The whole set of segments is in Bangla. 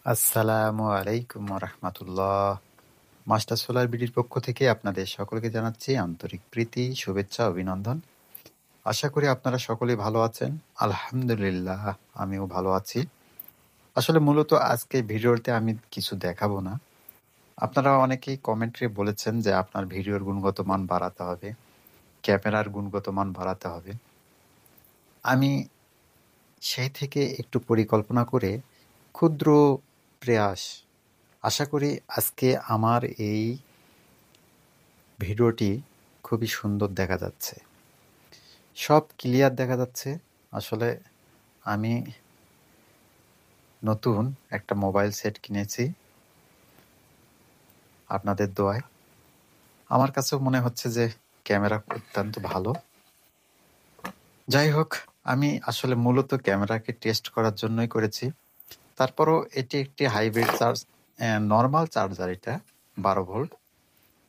আসসালামু আলাইকুম রহমতুল্লাহ। মাস্টার সোলার বিডির পক্ষ থেকে আপনাদের সকলকে জানাচ্ছি আন্তরিক প্রীতি, শুভেচ্ছা, অভিনন্দন। আশা করি আপনারা সকলেই ভালো আছেন। আলহামদুলিল্লাহ, আমিও ভালো আছি। আসলে মূলত আজকে ভিডিওতে আমি কিছু দেখাবো না। আপনারা অনেকেই কমেন্টে বলেছেন যে আপনার ভিডিওর গুণগত মান বাড়াতে হবে, ক্যামেরার গুণগত মান বাড়াতে হবে। আমি সেই থেকে একটু পরিকল্পনা করে ক্ষুদ্র প্রয়াস, আশা করি আজকে আমার এই ভিডিওটি খুবই সুন্দর দেখা যাচ্ছে, সব ক্লিয়ার দেখা যাচ্ছে। আসলে আমি নতুন একটা মোবাইল সেট কিনেছি আপনাদের দোয়ায়। আমার কাছেও মনে হচ্ছে যে ক্যামেরা অত্যন্ত ভালো। যাই হোক, আমি আসলে মূলত ক্যামেরাকে টেস্ট করার জন্যই করেছি। তারপরও এটি একটি হাইব্রিড চার্জ, নর্মাল চার্জার। এটা 12 ভোল্ট,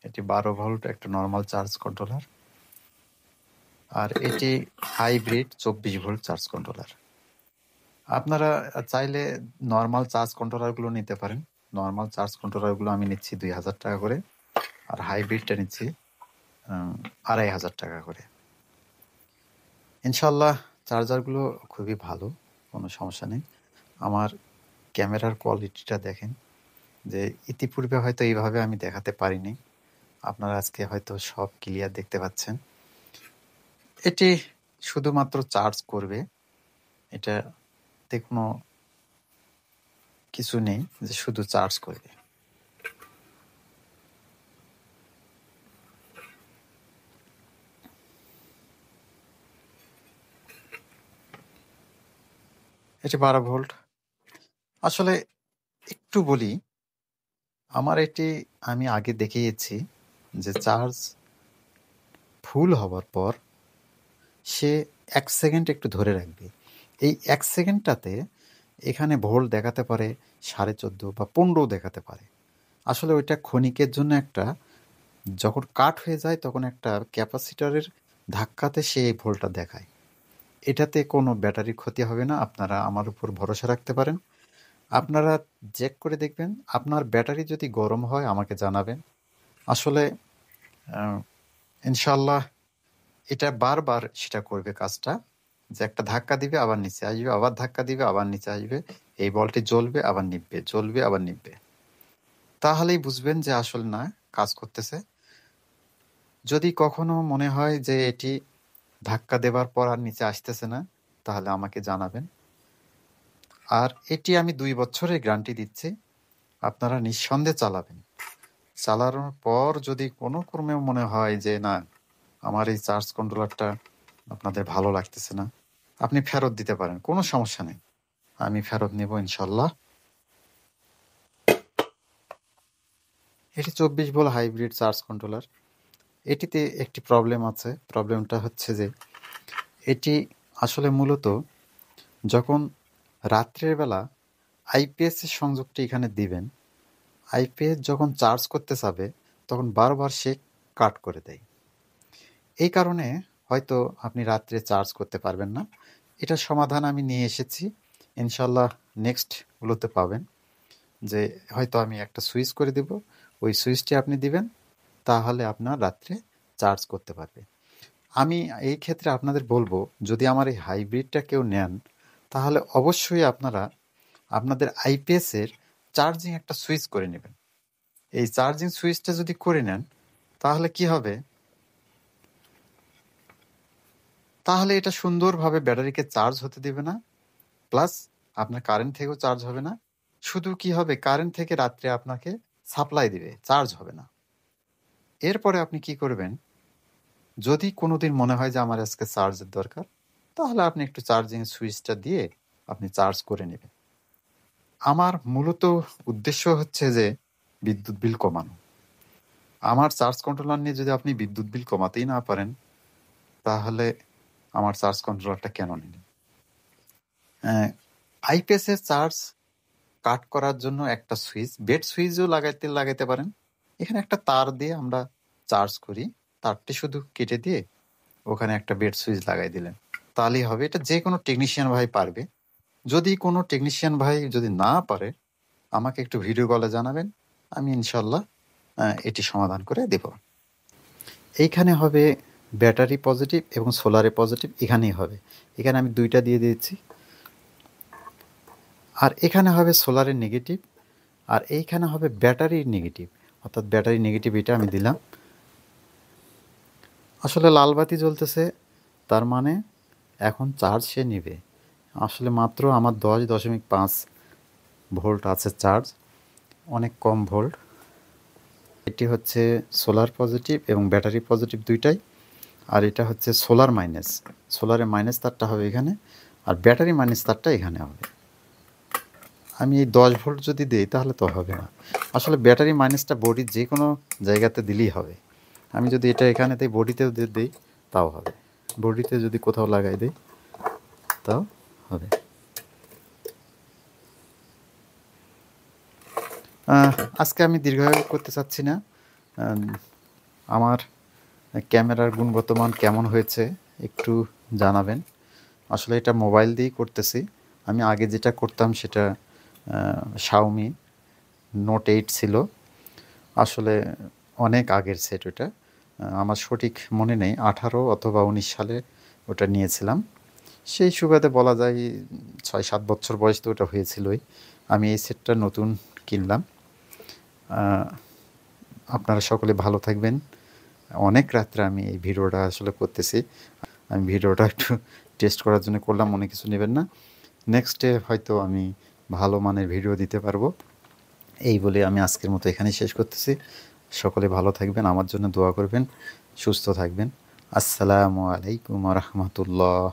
এটি 12 ভোল্ট একটা নর্মাল চার্জ কন্ট্রোলার, আর এটি হাইব্রিড 24 ভোল্ট চার্জ কন্ট্রোলার। আপনারা চাইলে নর্মাল চার্জ কন্ট্রোলারগুলো নিতে পারেন। নর্মাল চার্জ কন্ট্রোলারগুলো আমি নিচ্ছি 2000 টাকা করে, আর হাইব্রিডটা নিচ্ছি 2500 টাকা করে। ইনশাল্লাহ চার্জারগুলো খুবই ভালো, কোনো সমস্যা নেই। আমার ক্যামেরার কোয়ালিটিটা দেখেন, যে ইতিপূর্বে হয়তো এইভাবে আমি দেখাতে পারিনি। আপনারা আজকে হয়তো সব ক্লিয়ার দেখতে পাচ্ছেন। এটি শুধুমাত্র চার্জ করবে, এটাতে কোনো কিছু নেই যে শুধু চার্জ করবে। এটি 12 ভোল্ট। আসলে একটু বলি, আমার এটি আমি আগে দেখিয়েছি যে চার্জ ফুল হবার পর সে 1 সেকেন্ড একটু ধরে রাখবে। এই 1 সেকেন্ডটাতে এখানে ভোল্ট দেখাতে পারে 14.5 বা 15 দেখাতে পারে। আসলে ওইটা ক্ষণিকের জন্য একটা, যখন কাট হয়ে যায় তখন একটা ক্যাপাসিটরের ধাক্কাতে সে এই ভোল্টটা দেখায়। এটাতে কোনো ব্যাটারির ক্ষতি হবে না, আপনারা আমার উপর ভরসা রাখতে পারেন। আপনারা চেক করে দেখবেন, আপনার ব্যাটারি যদি গরম হয় আমাকে জানাবেন। আসলে ইনশাল্লাহ এটা বারবার সেটা করবে কাজটা, যে একটা ধাক্কা দিবে আবার নিচে আসবে, আবার ধাক্কা দিবে আবার নিচে আসবে, এই বলটি জ্বলবে আবার নিববে, জ্বলবে আবার নিববে। তাহলেই বুঝবেন যে আসলে না কাজ করতেছে। যদি কখনো মনে হয় যে এটি ধাক্কা দেবার পর আর নিচে আসতেছে না, তাহলে আমাকে জানাবেন। আর এটি আমি 2 বছরের গ্যারান্টি দিচ্ছি, আপনারা নিঃসন্দেহে চালাবেন। চালানোর পর যদি কোনো ক্রমে মনে হয় যে না, আমার এই চার্জ কন্ট্রোলারটা আপনাদের ভালো লাগতেছে না, আপনি ফেরত দিতে পারেন, কোনো সমস্যা নেই, আমি ফেরত নেব ইনশাল্লাহ। এটি 24 ভোল্ট হাইব্রিড চার্জ কন্ট্রোলার। এটিতে একটি প্রবলেম আছে। প্রবলেমটা হচ্ছে যে এটি আসলে মূলত যখন রাত্রের বেলা আইপিএস এর সংযোগটি এখানে দিবেন, আইপিএস যখন চার্জ করতে যাবে তখন বারবার সে কাট করে দেয়। এই কারণে হয়তো আপনি রাত্রে চার্জ করতে পারবেন না। এটার সমাধান আমি নিয়ে এসেছি, ইনশাল্লাহ নেক্সটগুলোতে পাবেন। যে হয়তো আমি একটা সুইচ করে দেব, ওই সুইচটি আপনি দিবেন, তাহলে আপনার রাত্রে চার্জ করতে পারবে। আমি এই ক্ষেত্রে আপনাদের বলবো, যদি আমার এই হাইব্রিডটা কেউ নেন, তাহলে অবশ্যই আপনারা আপনাদের আইপিএসের চার্জিং একটা সুইচ করে নেবেন। এই চার্জিং সুইচটা যদি করে নেন, তাহলে কি হবে, তাহলে এটা সুন্দরভাবে ব্যাটারিকে চার্জ হতে দেবে না, প্লাস আপনার কারেন্ট থেকেও চার্জ হবে না। শুধু কি হবে, কারেন্ট থেকে রাত্রে আপনাকে সাপ্লাই দিবে, চার্জ হবে না। এরপরে আপনি কি করবেন, যদি কোনোদিন মনে হয় যে আমার আজকে চার্জের দরকার, তাহলে আপনি একটু চার্জিং সুইচটা দিয়ে আপনি চার্জ করে নেবেন। আমার মূলত উদ্দেশ্য হচ্ছে যে বিদ্যুৎ বিল কমানো। আমার চার্জ কন্ট্রোলার নিয়ে যদি আপনি বিদ্যুৎ বিল কমাতেই না পারেন, তাহলে আমার চার্জ কন্ট্রোলারটা কেন নিলেন? আইপিএস এর চার্জ কাট করার জন্য একটা সুইচ, বেড সুইচও লাগাইতে পারেন। এখানে একটা তার দিয়ে আমরা চার্জ করি, তারটি শুধু কেটে দিয়ে ওখানে একটা বেড সুইচ লাগাই দিলেন, তাহলেই হবে। এটা যে কোনো টেকনিশিয়ান ভাই পারবে। যদি কোনো টেকনিশিয়ান ভাই যদি না পারে, আমাকে একটু ভিডিও কলে জানাবেন, আমি ইনশাল্লাহ এটি সমাধান করে দেব। এইখানে হবে ব্যাটারি পজিটিভ এবং সোলারে পজিটিভ, এখানেই হবে। এখানে আমি 2টা দিয়ে দিয়েছি। আর এখানে হবে সোলারের নেগেটিভ, আর এইখানে হবে ব্যাটারির নেগেটিভ, অর্থাৎ ব্যাটারি নেগেটিভ এটা আমি দিলাম। আসলে লাল বাতি জ্বলতেছে, তার মানে এখন চার্জ সে নেবে। আসলে মাত্র আমার 10.5 ভোল্ট আছে চার্জ, অনেক কম ভোল্ট। এটি হচ্ছে সোলার পজিটিভ এবং ব্যাটারি পজিটিভ দুইটাই। আর এটা হচ্ছে সোলার মাইনাস, সোলারের মাইনাস তারটা হবে এখানে, আর ব্যাটারি মাইনাস তারটা এখানে হবে। আমি এই 10 ভোল্ট যদি দিই তাহলে তো হবে না। আসলে ব্যাটারি মাইনাসটা বডির যে কোনো জায়গাতে দিলেই হবে। আমি যদি এটা এখানে দিই, বডিতেও দিই তাও হবে, বডিতে যদি কোথাও লাগাই দিই তাও হবে। আজকে আমি দীর্ঘায়ু করতে চাচ্ছি না। আমার ক্যামেরার গুণগত মান কেমন হয়েছে একটু জানাবেন। আসলে এটা মোবাইল দিয়েই করতেছি। আমি আগে যেটা করতাম সেটা Xiaomi Note 8 ছিল। আসলে অনেক আগের সেট ওটা, আমার সঠিক মনে নেই, 18 অথবা 19 সালে ওটা নিয়েছিলাম। সেই সুবাদে বলা যায় 6-7 বছর বয়স তো ওটা হয়েছিলই। আমি এই সেটটা নতুন কিনলাম। আপনারা সকলে ভালো থাকবেন। অনেক রাত্রে আমি এই ভিডিওটা আসলে করতেছি। আমি ভিডিওটা একটু টেস্ট করার জন্য করলাম, মনে কিছু নেবেন না। নেক্সটে হয়তো আমি ভালো মানের ভিডিও দিতে পারবো। এই বলে আমি আজকের মতো এখানেই শেষ করতেছি। সকলে ভালো থাকবেন, আমার জন্য দোয়া করবেন, সুস্থ থাকবেন। আসসালামু আলাইকুম ওয়া রাহমাতুল্লাহ।